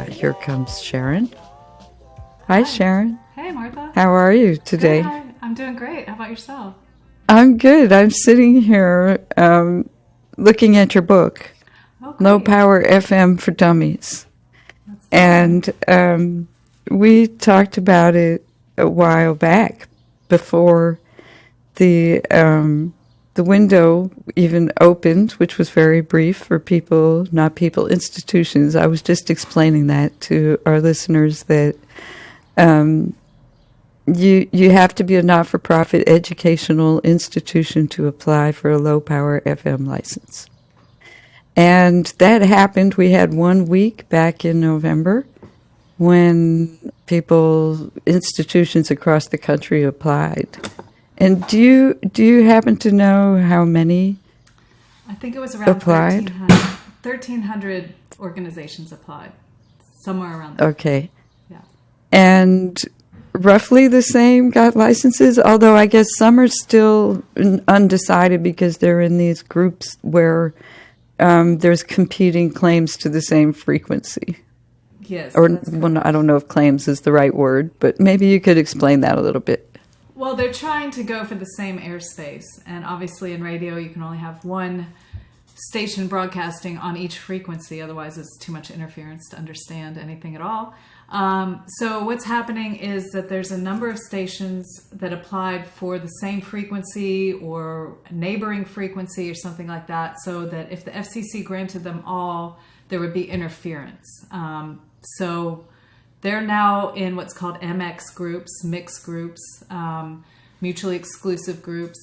Here comes Sharon. Hi, Sharon. Hey, Martha. How are you today? Good. I'm doing great. How about yourself? I'm good. I'm sitting here looking at your book, Oh, Low great. Power FM for Dummies. That's And we talked about it a while back before the window even opened, which was very brief for people, not people, institutions. I was just explaining that to our listeners that you have to be a not-for-profit educational institution to apply for a low-power FM license. And that happened. We had 1 week back in November when institutions across the country applied. And do you happen to know how many I think it was around applied? 1,300 organizations applied, somewhere around there. Okay. Yeah. And roughly the same got licenses, although I guess some are still undecided because they're in these groups where there's competing claims to the same frequency. Yes. Or, well, I don't know if claims is the right word, but maybe you could explain that a little bit. Well, they're trying to go for the same airspace. And obviously in radio, you can only have one station broadcasting on each frequency. Otherwise, it's too much interference to understand anything at all. So what's happening is that there's a number of stations that applied for the same frequency or neighboring frequency or something like that, so that if the FCC granted them all, there would be interference. So they're now in what's called MX groups, mixed groups, mutually exclusive groups,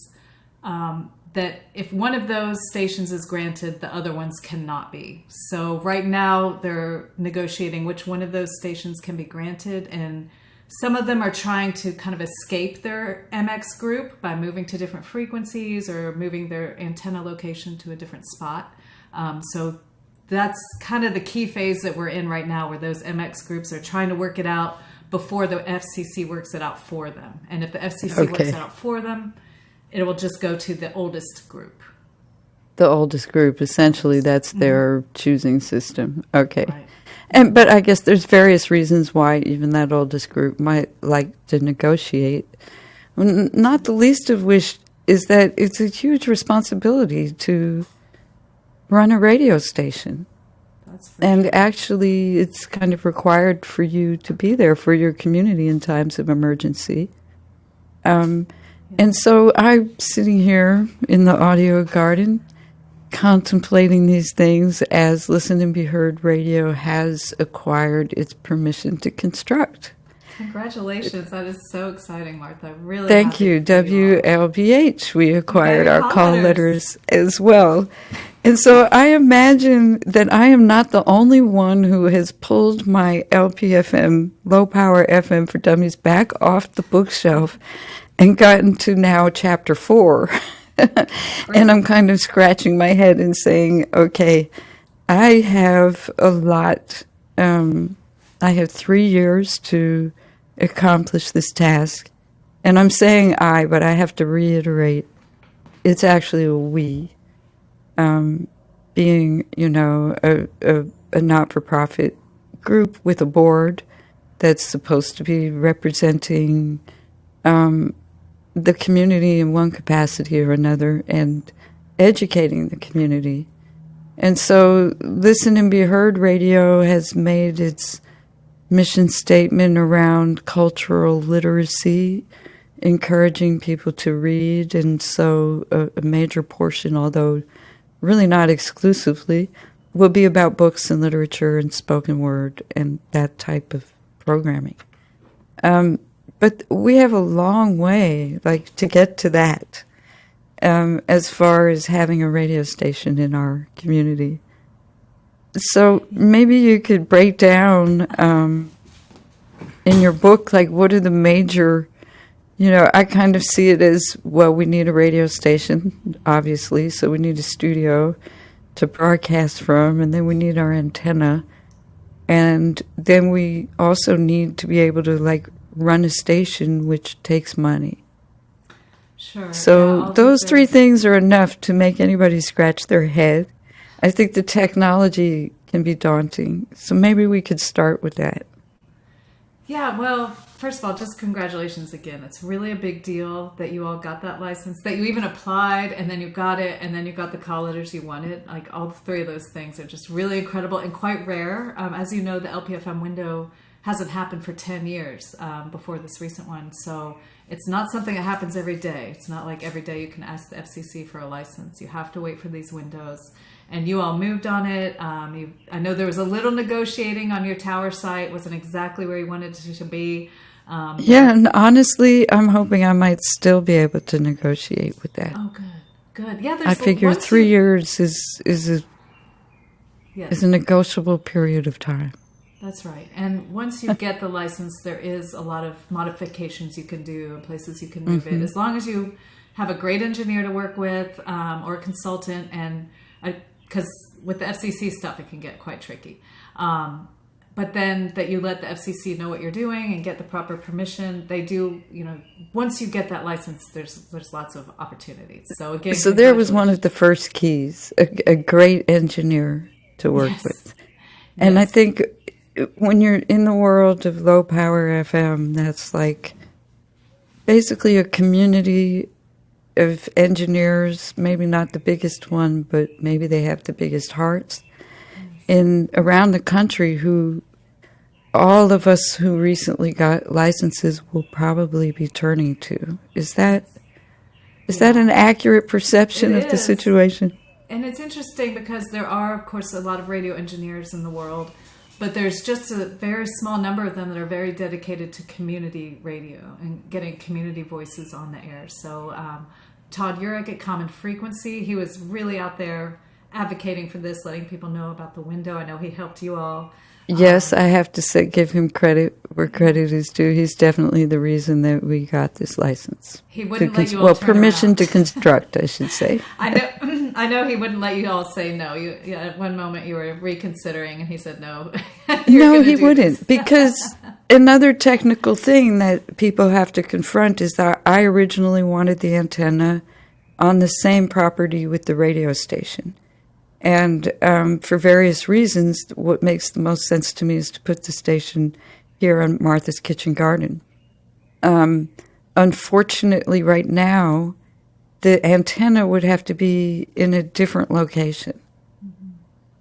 that if one of those stations is granted, the other ones cannot be. So right now they're negotiating which one of those stations can be granted, and some of them are trying to kind of escape their MX group by moving to different frequencies or moving their antenna location to a different spot. So that's kind of the key phase that we're in right now, where those MX groups are trying to work it out before the FCC works it out for them. And if the FCC works it out for them, it will just go to the oldest group. The oldest group, essentially, that's their choosing system. Okay. Right. But I guess there's various reasons why even that oldest group might like to negotiate. Not the least of which is that it's a huge responsibility to run a radio station. And actually, it's kind of required for you to be there for your community in times of emergency. And so I'm sitting here in the audio garden contemplating these things as Listen and Be Heard Radio has acquired its permission to construct. Congratulations. That is so exciting, Martha. Really Thank you. WLBH. We acquired our call letters as well. And so I imagine that I am not the only one who has pulled my LPFM, Low Power FM for Dummies, back off the bookshelf and gotten to now chapter 4. And I'm kind of scratching my head and saying, okay, I have a lot. I have 3 years to accomplish this task. And I'm saying I, but I have to reiterate, it's actually a we. Being, a not-for-profit group with a board that's supposed to be representing the community in one capacity or another and educating the community. And so Listen and Be Heard Radio has made its mission statement around cultural literacy, encouraging people to read, and so a major portion, although really not exclusively, will be about books and literature and spoken word and that type of programming. But we have a long way, to get to that, as far as having a radio station in our community. So maybe you could break down in your book, what are the major, I kind of see it as, well, we need a radio station, obviously, so we need a studio to broadcast from, and then we need our antenna, and then we also need to be able to, run a station, which takes money. Sure. So those three things are enough to make anybody scratch their head. I think the technology can be daunting. So maybe we could start with that. Yeah, well, first of all, just congratulations again. It's really a big deal that you all got that license, that you even applied and then you got it and then you got the call letters you wanted. Like all three of those things are just really incredible and quite rare. As you know, the LPFM window hasn't happened for 10 years before this recent one. So it's not something that happens every day. It's not like every day you can ask the FCC for a license. You have to wait for these windows. And you all moved on it. I know there was a little negotiating on your tower site. Wasn't exactly where you wanted it to be. Yeah, and honestly, I'm hoping I might still be able to negotiate with that. Oh, good. Yeah, I figure 3 years is a negotiable period of time. That's right. And once you get the license, there is a lot of modifications you can do and places you can move it. As long as you have a great engineer to work with or a consultant, and because with the FCC stuff, it can get quite tricky. But then that you let the FCC know what you're doing and get the proper permission. They do, once you get that license, there's lots of opportunities. So again, so there was one of the first keys, a great engineer to work with. And I think when you're in the world of low power FM, that's like basically a community of engineers, maybe not the biggest one, but maybe they have the biggest hearts around the country, who all of us who recently got licenses will probably be turning to. Is that an accurate perception of the situation? And it's interesting because there are, of course, a lot of radio engineers in the world, but there's just a very small number of them that are very dedicated to community radio and getting community voices on the air. So Todd Urich at Common Frequency, he was really out there advocating for this, letting people know about the window. I know he helped you all. Yes, I have to say, give him credit where credit is due. He's definitely the reason that we got this license. He wouldn't let you all turn permission around. To construct, I should say. I know he wouldn't let you all say no. At one moment you were reconsidering, and he said no. No, he wouldn't, because another technical thing that people have to confront is that I originally wanted the antenna on the same property with the radio station. And for various reasons, what makes the most sense to me is to put the station here on Martha's Kitchen Garden. Unfortunately, right now, the antenna would have to be in a different location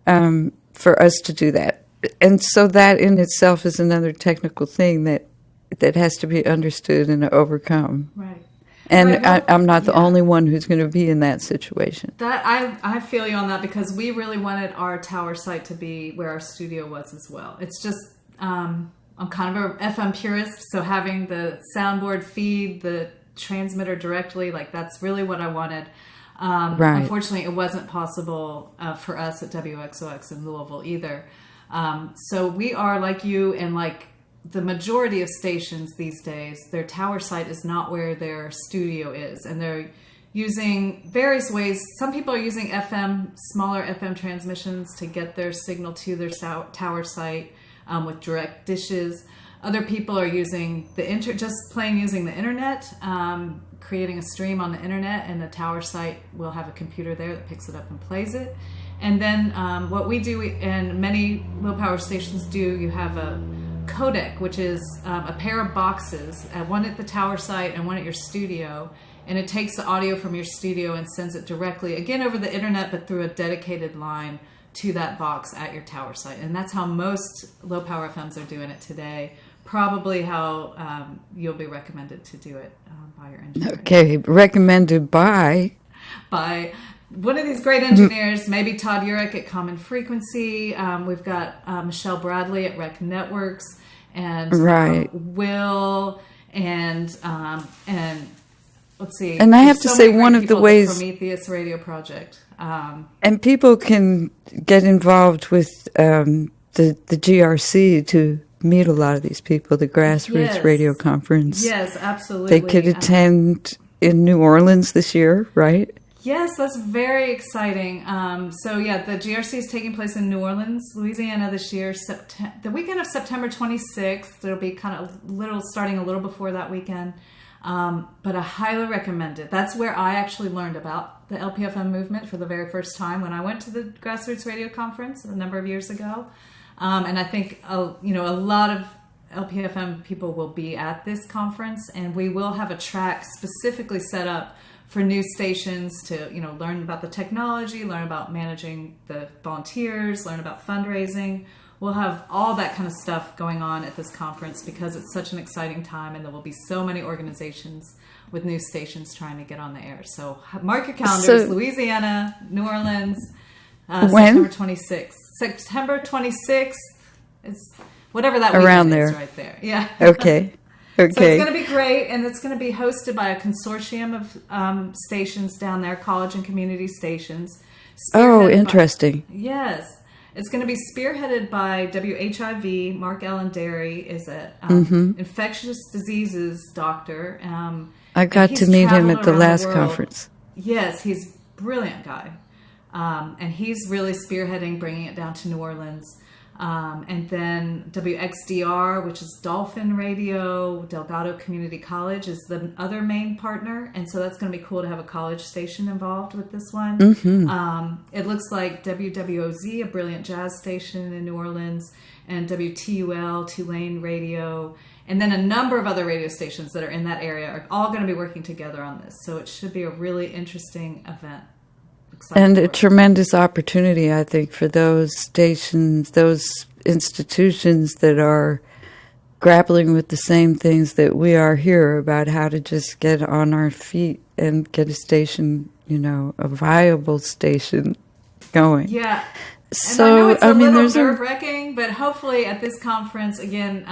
for us to do that. And so that in itself is another technical thing that has to be understood and overcome. Right. And I'm not the only one who's going to be in that situation. That I feel you on that, because we really wanted our tower site to be where our studio was as well. It's just, I'm kind of a FM purist, so having the soundboard feed the transmitter directly, like that's really what I wanted. Right. Unfortunately, it wasn't possible for us at WXOX in Louisville either. So we are like you, and like the majority of stations these days, their tower site is not where their studio is, and they're using various ways. Some people are using smaller FM transmissions to get their signal to their tower site with direct dishes. Other people are using just plain using the internet, creating a stream on the internet, and the tower site will have a computer there that picks it up and plays it. And then what we do, and many low power stations do, you have a codec, which is a pair of boxes, one at the tower site and one at your studio, and it takes the audio from your studio and sends it directly, again over the internet, but through a dedicated line to that box at your tower site. And that's how most low power FMs are doing it today. Probably how you'll be recommended to do it by your engineer. Okay, recommended by one of these great engineers, maybe Todd Urich at Common Frequency. We've got Michelle Bradley at Rec Networks, and Will, and let's see. And I have to say, one of the ways Prometheus Radio Project, and people can get involved with the GRC to meet a lot of these people. The Grassroots Radio Conference. Yes, absolutely. They could attend in New Orleans this year, right? Yes, that's very exciting. So the GRC is taking place in New Orleans, Louisiana this year, the weekend of September 26th. It'll be kind of starting a little before that weekend. But I highly recommend it. That's where I actually learned about the LPFM movement for the very first time when I went to the Grassroots Radio Conference a number of years ago. And I think a lot of LPFM people will be at this conference, and we will have a track specifically set up for new stations to learn about the technology, learn about managing the volunteers, learn about fundraising. We'll have all that kind of stuff going on at this conference because it's such an exciting time, and there will be so many organizations with new stations trying to get on the air. So mark your calendars, Louisiana, New Orleans, September 26th. September 26th is whatever that around weekend there. Is right there. Yeah. Okay. So it's going to be great, and it's going to be hosted by a consortium of stations down there, college and community stations. Oh, interesting. Yes. It's going to be spearheaded by WHIV. Mark Allen Derry is an infectious diseases doctor. I got to meet him at the last conference. Yes, he's a brilliant guy. And he's really spearheading bringing it down to New Orleans. And then WXDR, which is Dolphin Radio, Delgado Community College, is the other main partner. And so that's going to be cool to have a college station involved with this one. It looks like WWOZ, a brilliant jazz station in New Orleans, and WTUL, Tulane Radio, and then a number of other radio stations that are in that area are all going to be working together on this. So it should be a really interesting event. And a tremendous opportunity, I think, for those stations, those institutions that are grappling with the same things that we are here about how to just get on our feet and get a station, a viable station going. Yeah. So, and I know it's a little nerve-wracking, but hopefully at this conference, again,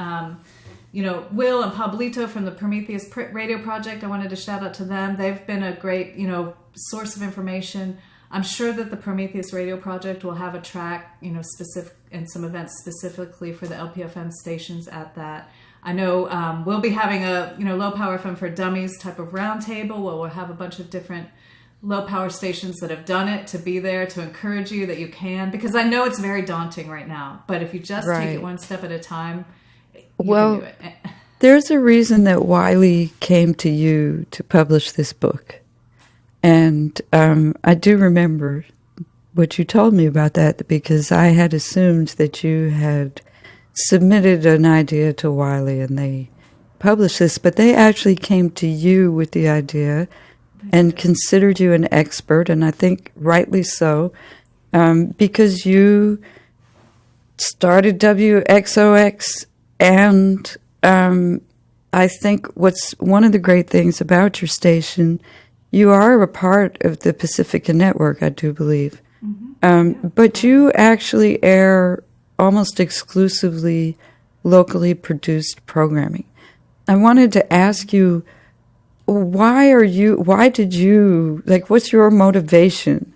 Will and Pablito from the Prometheus Radio Project, I wanted to shout out to them. They've been a great, source of information. I'm sure that the Prometheus Radio Project will have a track, specific and some events specifically for the LPFM stations at that. I know we'll be having a, low power FM for dummies type of roundtable where we'll have a bunch of different low power stations that have done it to be there to encourage you that you can, because I know it's very daunting right now, but if you just take it one step at a time, you can do it. There's a reason that Wiley came to you to publish this book. And I do remember what you told me about that, because I had assumed that you had submitted an idea to Wiley and they published this, but they actually came to you with the idea and considered you an expert, and I think rightly so, because you started WXOX, and I think what's one of the great things about your station, you are a part of the Pacifica Network, I do believe. But you actually air almost exclusively locally produced programming. I wanted to ask you, why did you, what's your motivation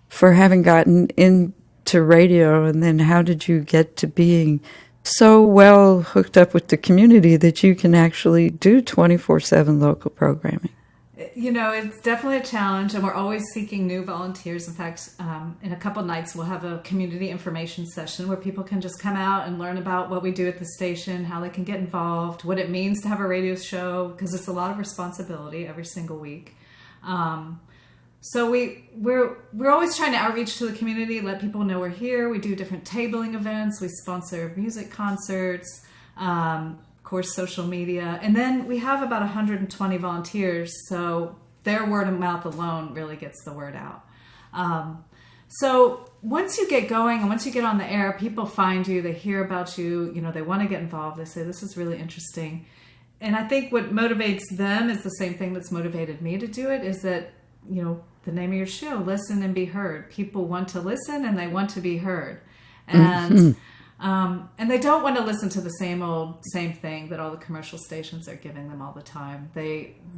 for having gotten into radio, and then how did you get to being so well hooked up with the community that you can actually do 24/7 local programming? It's definitely a challenge, and we're always seeking new volunteers. In fact, in a couple nights, we'll have a community information session where people can just come out and learn about what we do at the station, how they can get involved, what it means to have a radio show, because it's a lot of responsibility every single week. So we're always trying to outreach to the community, let people know we're here. We do different tabling events. We sponsor music concerts. Of course, social media, and then we have about 120 volunteers, so their word of mouth alone really gets the word out. So once you get going and once you get on the air, people find you, they hear about you, they want to get involved, they say this is really interesting. And I think what motivates them is the same thing that's motivated me to do it, is that the name of your show, listen and be heard. People want to listen and they want to be heard, and and they don't want to listen to the same thing that all the commercial stations are giving them all the time.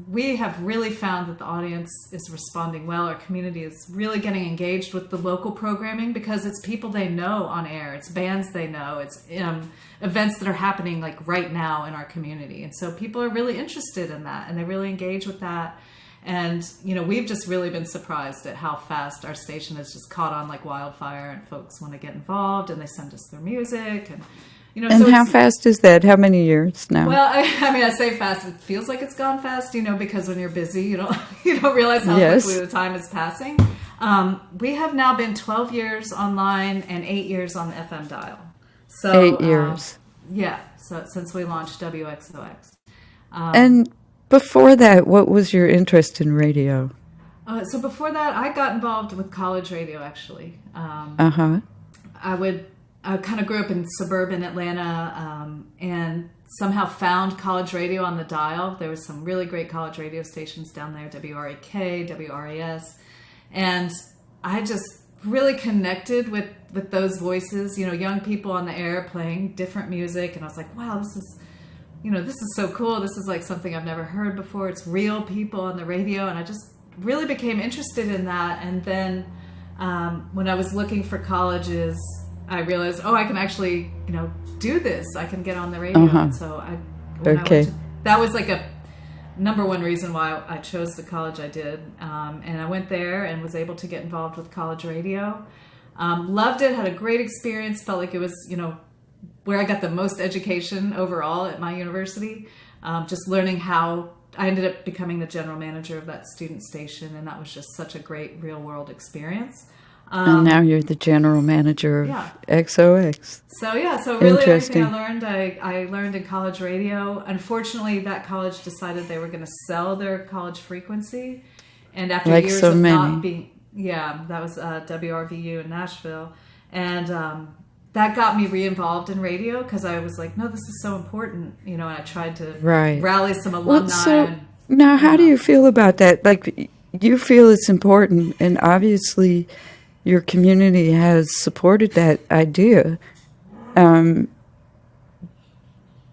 We have really found that the audience is responding well. Our community is really getting engaged with the local programming because it's people they know on air. It's bands they know. It's events that are happening right now in our community. And so people are really interested in that, and they really engage with that. And, we've just really been surprised at how fast our station has just caught on like wildfire, and folks want to get involved and they send us their music. And And so how it's, fast is that? How many years now? well, I mean, I say fast. It feels like it's gone fast, because when you're busy, you don't you don't realize how Yes. quickly the time is passing. We have now been 12 years online and 8 years on the FM dial. So 8 years. Yeah. So since we launched WXOX. And before that, what was your interest in radio? So before that, I got involved with college radio. Actually, Uh-huh. I kind of grew up in suburban Atlanta, and somehow found college radio on the dial. There was some really great college radio stations down there, WRAK, WRAS, and I just really connected with those voices, young people on the air playing different music, and I was like, wow, this is so cool. This is like something I've never heard before. It's real people on the radio, and I just really became interested in that. And then when I was looking for colleges, I realized, I can actually, do this. I can get on the radio. And so that was like a number one reason why I chose the college I did. And I went there and was able to get involved with college radio. Loved it, had a great experience, felt like it was, where I got the most education overall at my university. Just learning how I ended up becoming the general manager of that student station. And that was just such a great real world experience. And now you're the general manager of XOX. So really everything I learned in college radio. Unfortunately, that college decided they were going to sell their college frequency. And after like years so of many. not being, that was WRVU in Nashville. And that got me re-involved in radio because I was like, no, this is so important, and I tried to rally some alumni. Well, so now how do you feel about that? Like, you feel it's important, and obviously your community has supported that idea. But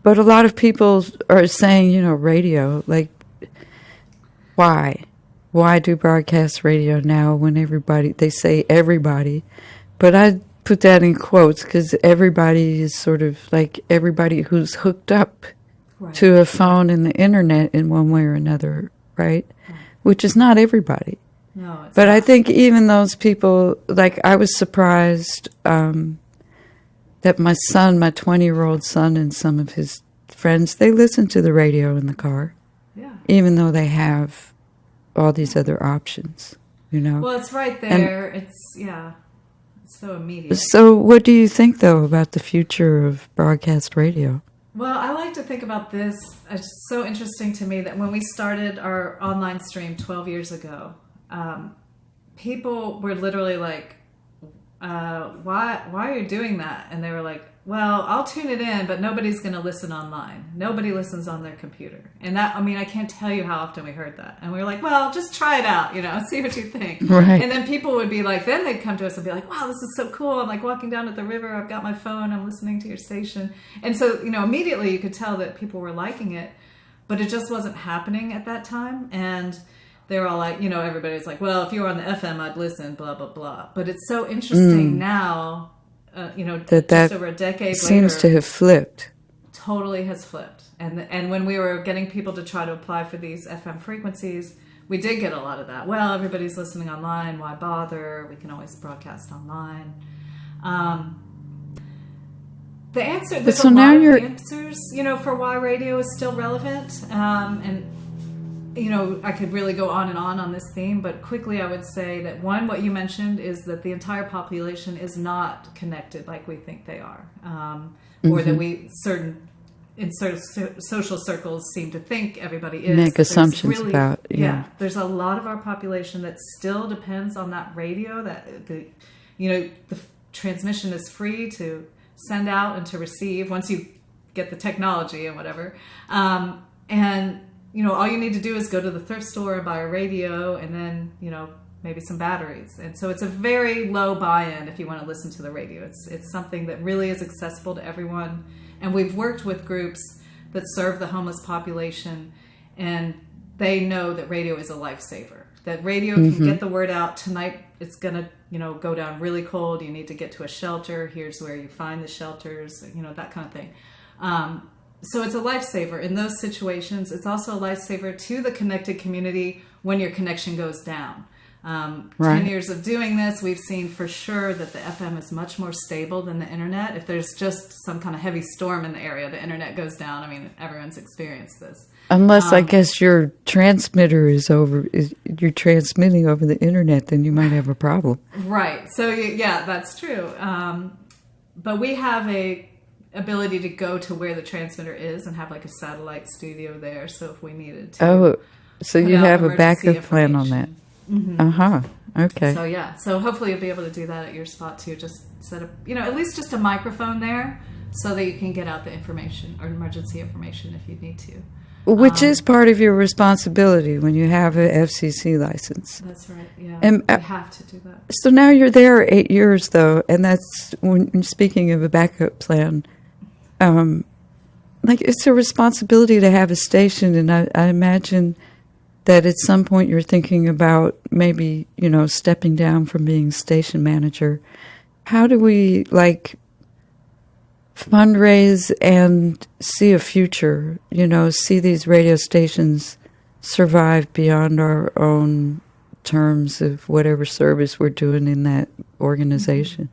a lot of people are saying, radio, like, why? Why do broadcast radio now when they say everybody, but I put that in quotes because everybody is sort of like everybody who's hooked up to a phone and the internet in one way or another, right? Which is not everybody. No, it's but not. I think even those people, like I was surprised that my 20-year-old son and some of his friends, they listen to the radio in the car, even though they have all these other options, Well, it's right there. It's so immediate. So what do you think, though, about the future of broadcast radio? Well, I like to think about this. It's so interesting to me that when we started our online stream 12 years ago, people were literally like, why are you doing that? And they were like, well, I'll tune it in, but nobody's going to listen online. Nobody listens on their computer. And I can't tell you how often we heard that. And we were like, well, just try it out, see what you think. Right. And then people would be like, then they'd come to us and be like, wow, this is so cool. I'm like walking down at the river. I've got my phone. I'm listening to your station. And so, immediately you could tell that people were liking it, but it just wasn't happening at that time. And they were all like, everybody's like, well, if you were on the FM, I'd listen, blah, blah, blah. But it's so interesting now, that just over a decade seems later, to have flipped. Totally has flipped. And when we were getting people to try to apply for these FM frequencies, we did get a lot of that. Well, everybody's listening online. Why bother? We can always broadcast online. The answer, there's so a now lot you're of answers, for why radio is still relevant. And I could really go on and on this theme, but quickly I would say that one, what you mentioned is that the entire population is not connected like we think they are, or that in certain social circles seem to think everybody is. Make assumptions about, there's a lot of our population that still depends on that radio, that the transmission is free to send out and to receive once you get the technology and whatever. And all you need to do is go to the thrift store and buy a radio and then, maybe some batteries. And so it's a very low buy-in if you want to listen to the radio. It's something that really is accessible to everyone. And we've worked with groups that serve the homeless population, and they know that radio is a lifesaver. That radio can get the word out. Tonight it's going to, go down really cold. You need to get to a shelter. Here's where you find the shelters, that kind of thing. So it's a lifesaver in those situations. It's also a lifesaver to the connected community when your connection goes down. Right. 10 years of doing this, we've seen for sure that the FM is much more stable than the internet. If there's just some kind of heavy storm in the area, the internet goes down. I mean, everyone's experienced this. Unless I guess your transmitter you're transmitting over the internet, then you might have a problem. Right. So yeah, that's true. But we have a ability to go to where the transmitter is and have like a satellite studio there. So if we needed to. Oh, so put you out have a emergency backup plan on that. information. Okay. So yeah. So hopefully you'll be able to do that at your spot too. Just set up, at least just a microphone there so that you can get out the information or emergency information if you need to. Which is part of your responsibility when you have an FCC license. That's right. Yeah. And you have to do that. So now you're there 8 years, though, and that's when speaking of a backup plan. Like it's a responsibility to have a station, and I imagine that at some point you're thinking about maybe stepping down from being station manager. How do we fundraise and see a future, see these radio stations survive beyond our own terms of whatever service we're doing in that organization?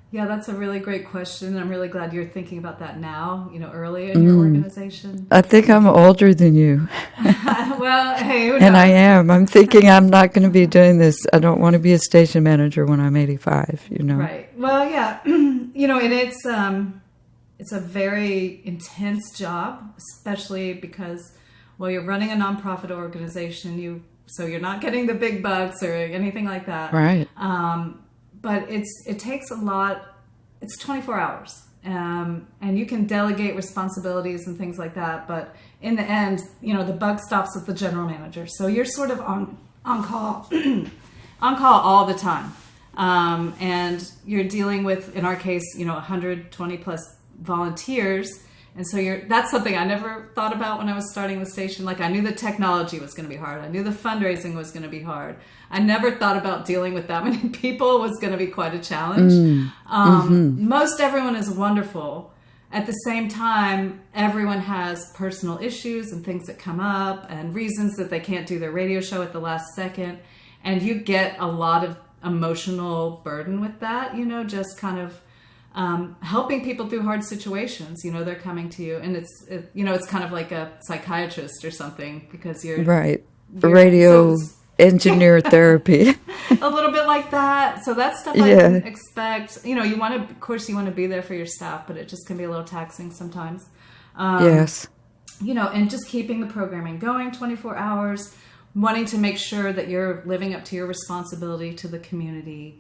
Yeah, that's a really great question. I'm really glad you're thinking about that now, early in your organization. I think I'm older than you. Well, hey, who knows? And I am. I'm thinking I'm not going to be doing this. I don't want to be a station manager when I'm 85, Right. Well, yeah. And it's a very intense job, especially because, you're running a nonprofit organization, so you're not getting the big bucks or anything like that. Right. But it takes a lot. It's 24 hours. And you can delegate responsibilities and things like that. But in the end, the buck stops with the general manager. So you're sort of on call, on call all the time. And you're dealing with, in our case, 120 plus volunteers. And so that's something I never thought about when I was starting the station. I knew the technology was going to be hard. I knew the fundraising was going to be hard. I never thought about dealing with that many people was going to be quite a challenge. Most everyone is wonderful. At the same time, everyone has personal issues and things that come up and reasons that they can't do their radio show at the last second. And you get a lot of emotional burden with that, just kind of helping people through hard situations. They're coming to you, and it's kind of like a psychiatrist or something because you're right. Radio engineer therapy. A little bit like that. So that's stuff I didn't expect. You want to, of course, you want to be there for your staff, but it just can be a little taxing sometimes. Yes. And just keeping the programming going 24 hours, wanting to make sure that you're living up to your responsibility to the community.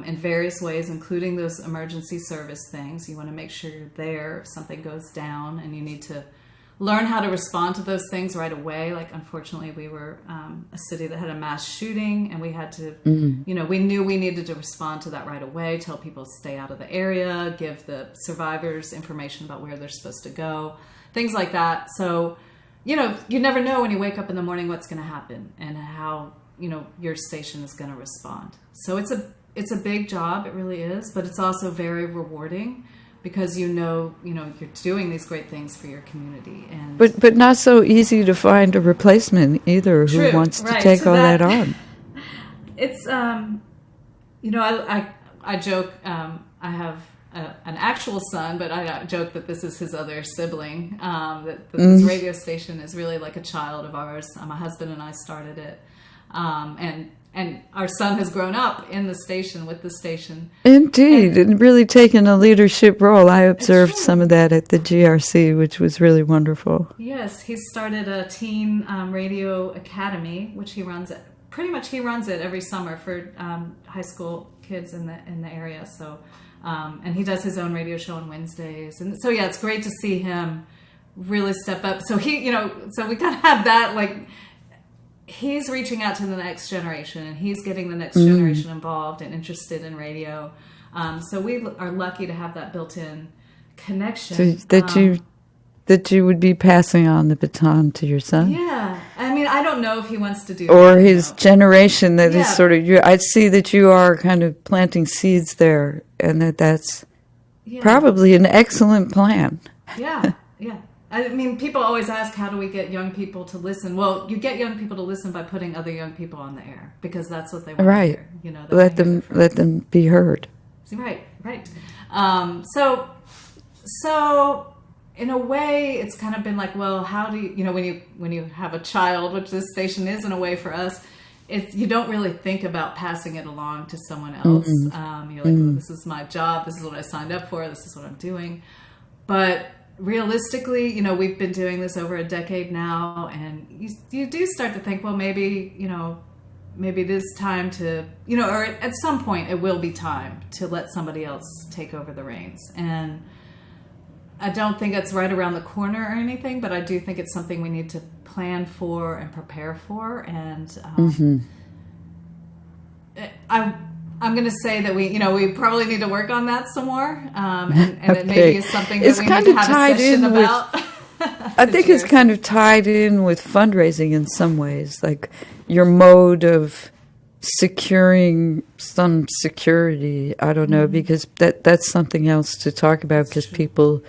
In various ways, including those emergency service things. You want to make sure you're there if something goes down, and you need to learn how to respond to those things right away. Unfortunately, we were a city that had a mass shooting, and we had to, we knew we needed to respond to that right away, tell people to stay out of the area, give the survivors information about where they're supposed to go, things like that. So, you never know when you wake up in the morning what's going to happen and how, your station is going to respond. So it's a big job, it really is, but it's also very rewarding because you're doing these great things for your community. And but not so easy to find a replacement either who wants to take all that on. It's I joke I have an actual son, but I joke that this is his other sibling. That this radio station is really like a child of ours. My husband and I started it, and our son has grown up in the station, with the station. Indeed, and really taken a leadership role. I observed some of that at the GRC, which was really wonderful. Yes, he started a teen radio academy, which he runs. He runs it every summer for high school kids in the area. So, and he does his own radio show on Wednesdays, and so it's great to see him really step up. So so we kind of have that he's reaching out to the next generation, and he's getting the next generation involved and interested in radio. So we are lucky to have that built-in connection. So that you would be passing on the baton to your son. Yeah, I mean, I don't know if he wants to do or his generation that is sort of. I see that you are kind of planting seeds there, and that's probably an excellent plan. Yeah. I mean, people always ask, how do we get young people to listen? Well, you get young people to listen by putting other young people on the air, because that's what they want to Right. hear. You know, they wanna hear their friends. Let them be heard. Right. So in a way, it's kind of been like, well, how do you, when you have a child, which this station is in a way for us, you don't really think about passing it along to someone else. You're like, well, this is my job. This is what I signed up for. This is what I'm doing. But realistically, we've been doing this over a decade now, and you do start to think, well, maybe it is time to, or at some point it will be time to let somebody else take over the reins. And I don't think it's right around the corner or anything, but I do think it's something we need to plan for and prepare for. And I'm going to say that we probably need to work on that some more. And Okay. it maybe is something that It's we kind need of to have a tied session in with- about. I think it's kind of tied in with fundraising in some ways, like your mode of securing some security. I don't know, because that's something else to talk about, because people,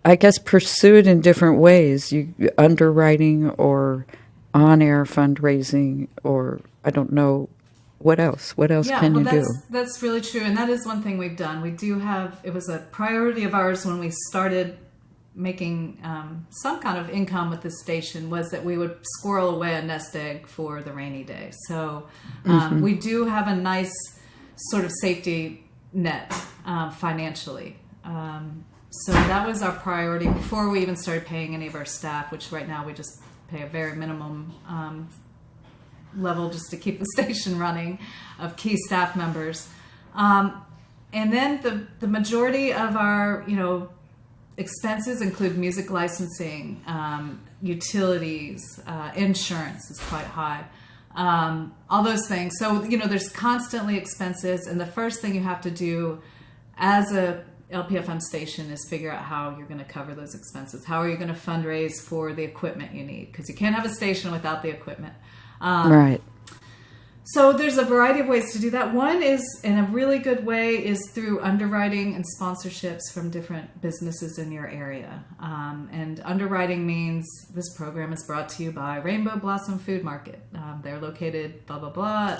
I guess, pursue it in different ways. Underwriting or on-air fundraising, or I don't know. What else? What else can you do? That's really true. And that is one thing we've done. We do have, it was a priority of ours when we started making some kind of income with this station, was that we would squirrel away a nest egg for the rainy day. So we do have a nice sort of safety net financially. So that was our priority before we even started paying any of our staff, which right now we just pay a very minimum level just to keep the station running of key staff members. And then the majority of our, expenses include music licensing, utilities, insurance is quite high, all those things. So, there's constantly expenses. And the first thing you have to do as a LPFM station is figure out how you're going to cover those expenses. How are you going to fundraise for the equipment you need? Because you can't have a station without the equipment. Right. So there's a variety of ways to do that. One is, in a really good way, is through underwriting and sponsorships from different businesses in your area. And underwriting means this program is brought to you by Rainbow Blossom Food Market. They're located blah, blah, blah,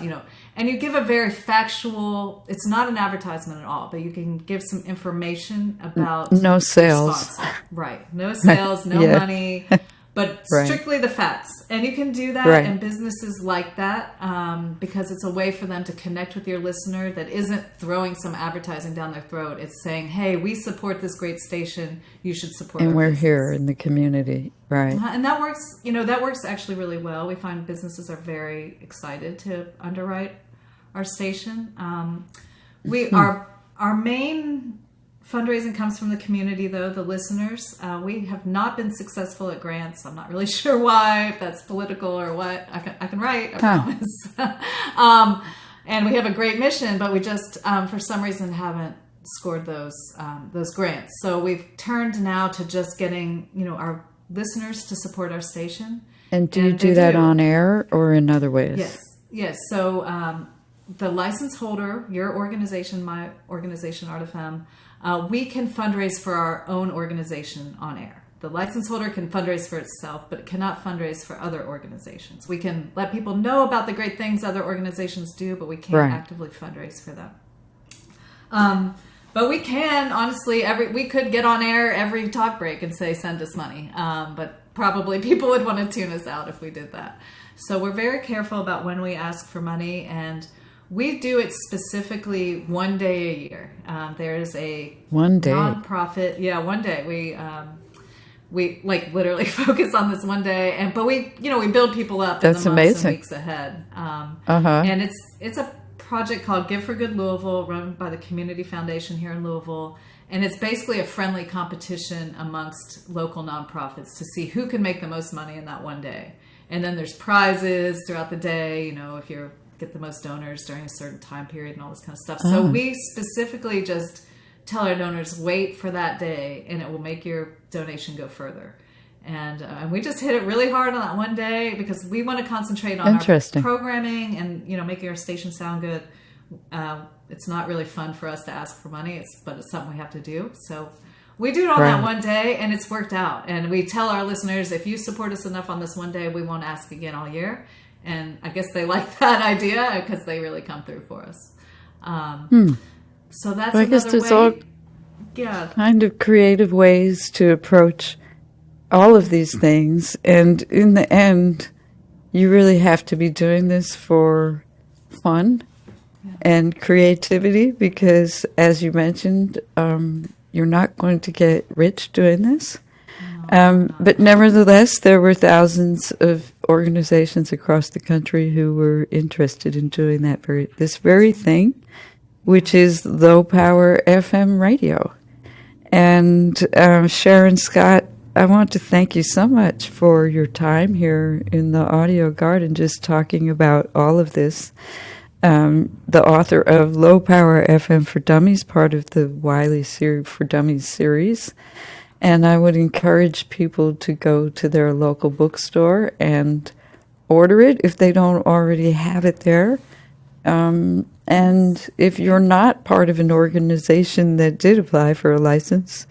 and you give a very factual, it's not an advertisement at all, but you can give some information about no your sales. sponsor. Right. No sales, no Yeah. money. But Right. strictly the facts. And you can do that, Right. and businesses like that, because it's a way for them to connect with your listener that isn't throwing some advertising down their throat. It's saying, hey, we support this great station. You should support And our we're business. here in the community. Right. And that works, that works actually really well. We find businesses are very excited to underwrite our station. Our main fundraising comes from the community, though, the listeners. We have not been successful at grants. I'm not really sure why, if that's political or what. I can write, I promise. And we have a great mission, but we just, for some reason, haven't scored those grants. So we've turned now to just getting, our listeners to support our station. And do you do that on air or in other ways? Yes. So the license holder, your organization, my organization, Art FM, we can fundraise for our own organization on air. The license holder can fundraise for itself, but it cannot fundraise for other organizations. We can let people know about the great things other organizations do, but we can't actively fundraise for them. But we can, honestly, we could get on air every talk break and say, send us money. But probably people would want to tune us out if we did that. So we're very careful about when we ask for money, and we do it specifically one day a year. There is a nonprofit. Yeah, one day. We like literally focus on this one day, but we build people up in the months and weeks ahead. And it's a project called Give for Good Louisville, run by the Community Foundation here in Louisville. And it's basically a friendly competition amongst local nonprofits to see who can make the most money in that one day. And then there's prizes throughout the day, if you get the most donors during a certain time period and all this kind of stuff. So we specifically just tell our donors, wait for that day and it will make your donation go further. And we just hit it really hard on that one day because we want to concentrate on our programming and, making our station sound good. It's not really fun for us to ask for money, but it's something we have to do. So we do it on Right. that one day, and it's worked out. And we tell our listeners, if you support us enough on this one day, we won't ask again all year. And I guess they like that idea because they really come through for us. So that's I guess another there's way. all Yeah, kind of creative ways to approach all of these things. And in the end, you really have to be doing this for fun and creativity because, as you mentioned, you're not going to get rich doing this. But nevertheless, there were thousands of organizations across the country who were interested in doing this very thing, which is low power FM radio. And Sharon Scott, I want to thank you so much for your time here in the audio garden, just talking about all of this. The author of Low Power FM for Dummies, part of the Wiley for Dummies series. And I would encourage people to go to their local bookstore and order it if they don't already have it there. And if you're not part of an organization that did apply for a license,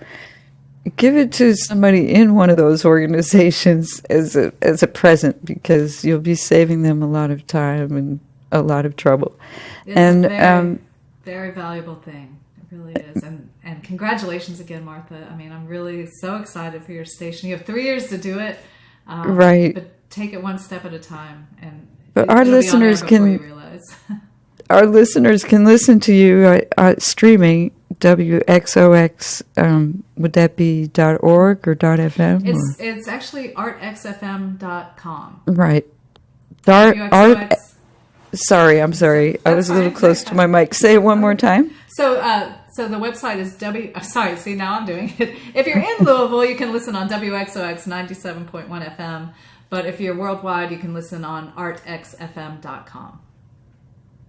give it to somebody in one of those organizations as a present, because you'll be saving them a lot of time and a lot of trouble. it's And a very, very valuable thing. It really is. And congratulations again, Martha. I mean, I'm really so excited for your station. You have 3 years to do it. Right. But take it one step at a time. And But it'll our be on listeners air before can- you realize. our listeners can listen to you streaming WXOX. Would that be .org or .fm? It's actually artxfm.com. Right. WXOX. Sorry, I'm sorry. I That's was a little fine. close to my mic. Say it one more time. So the website is sorry, see, now I'm doing it. If you're in Louisville, you can listen on WXOX 97.1 FM. But if you're worldwide, you can listen on artxfm.com.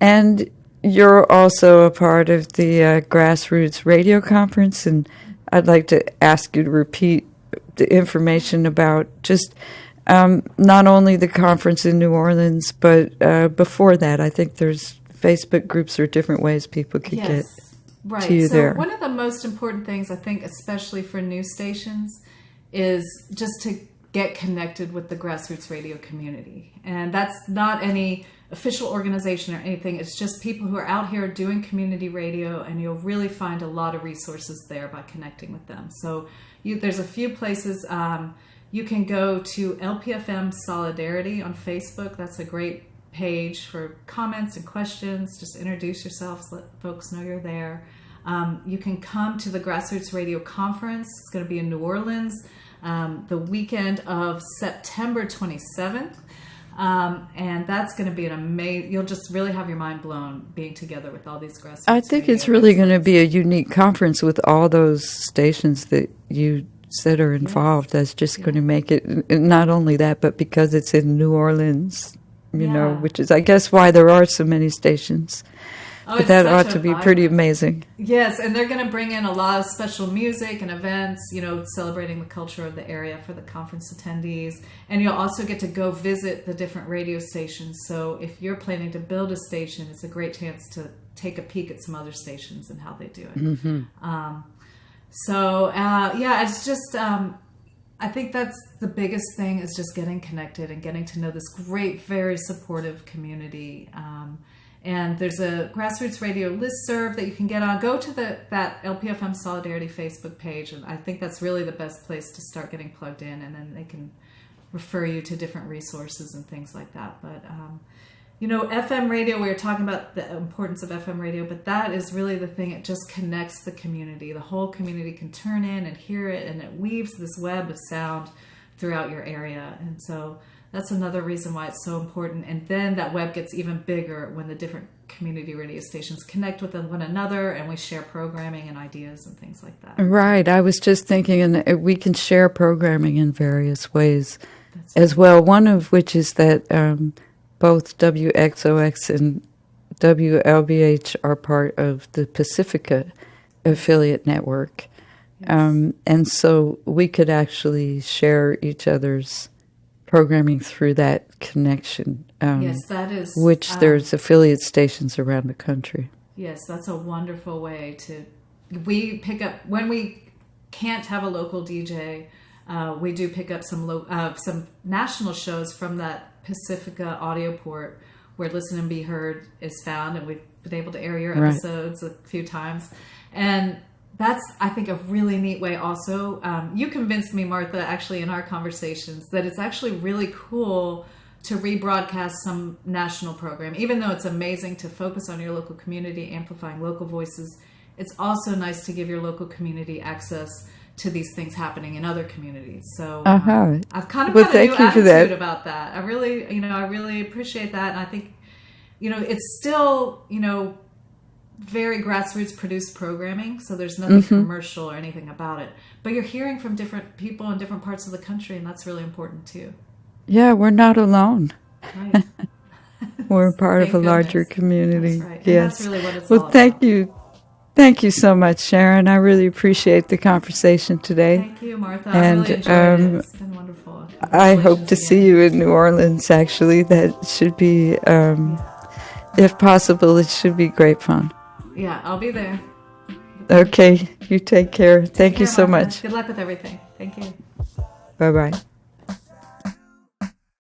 And you're also a part of the Grassroots Radio Conference, and I'd like to ask you to repeat the information about just not only the conference in New Orleans, but before that, I think there's Facebook groups or different ways people could get right. to you So there. one of the most important things, I think, especially for new stations, is just to get connected with the grassroots radio community. And that's not any official organization or anything. It's just people who are out here doing community radio, and you'll really find a lot of resources there by connecting with them. So there's a few places. You can go to LPFM Solidarity on Facebook. That's a great page for comments and questions. Just introduce yourselves, let folks know you're there. You can come to the Grassroots Radio Conference. It's going to be in New Orleans the weekend of September 27th. And that's going to be an amazing, you'll just really have your mind blown being together with all these grassroots. I think radio it's really going to experts. be a unique conference with all those stations that you said are involved. That's just going to make it, and not only that, but because it's in New Orleans, you know, Yeah. which is, I guess, why there are so many stations. Oh, But it's that such ought a to be pretty vibrant- amazing. Yes, and they're going to bring in a lot of special music and events, you know, celebrating the culture of the area for the conference attendees. And you'll also get to go visit the different radio stations. So if you're planning to build a station, it's a great chance to take a peek at some other stations and how they do it. It's just, I think that's the biggest thing, is just getting connected and getting to know this great, very supportive community. And there's a Grassroots Radio listserv that you can get on. Go to that LPFM Solidarity Facebook page, and I think that's really the best place to start getting plugged in, and then they can refer you to different resources and things like that. But, you know, FM radio, we were talking about the importance of FM radio, but that is really the thing. It just connects the community. The whole community can turn in and hear it, and it weaves this web of sound throughout your area. And so that's another reason why it's so important. And then that web gets even bigger when the different community radio stations connect with one another, and we share programming and ideas and things like that. Right. I was just thinking, and we can share programming in various ways as well, one of which is that both WXOX and WLBH are part of the Pacifica affiliate network. And so we could actually share each other's programming through that connection. Yes, that is. Which there's affiliate stations around the country. Yes, that's a wonderful way to. We pick up when we can't have a local DJ, we do pick up some national shows from that Pacifica audio port where Listen and Be Heard is found, and we've been able to air your episodes a few times. And that's, I think, a really neat way also. You convinced me, Martha, actually in our conversations, that it's actually really cool to rebroadcast some national program. Even though it's amazing to focus on your local community, amplifying local voices, it's also nice to give your local community access to these things happening in other communities. So I've kind of got a new attitude about that. I really appreciate that. And I think, it's still, very grassroots produced programming. So there's nothing commercial or anything about it. But you're hearing from different people in different parts of the country, and that's really important too. Yeah, we're not alone. Right. We're part of a larger community. That's right. Yes. And that's really what it's all about. Thank you. Thank you so much, Sharon. I really appreciate the conversation today. Thank you, Martha. I really enjoyed it. It's been wonderful. I hope to see you in New Orleans, actually. That should be, if possible, it should be great fun. Yeah, I'll be there. Okay, you take care. Thank you so much. Good luck with everything. Thank you. Bye-bye.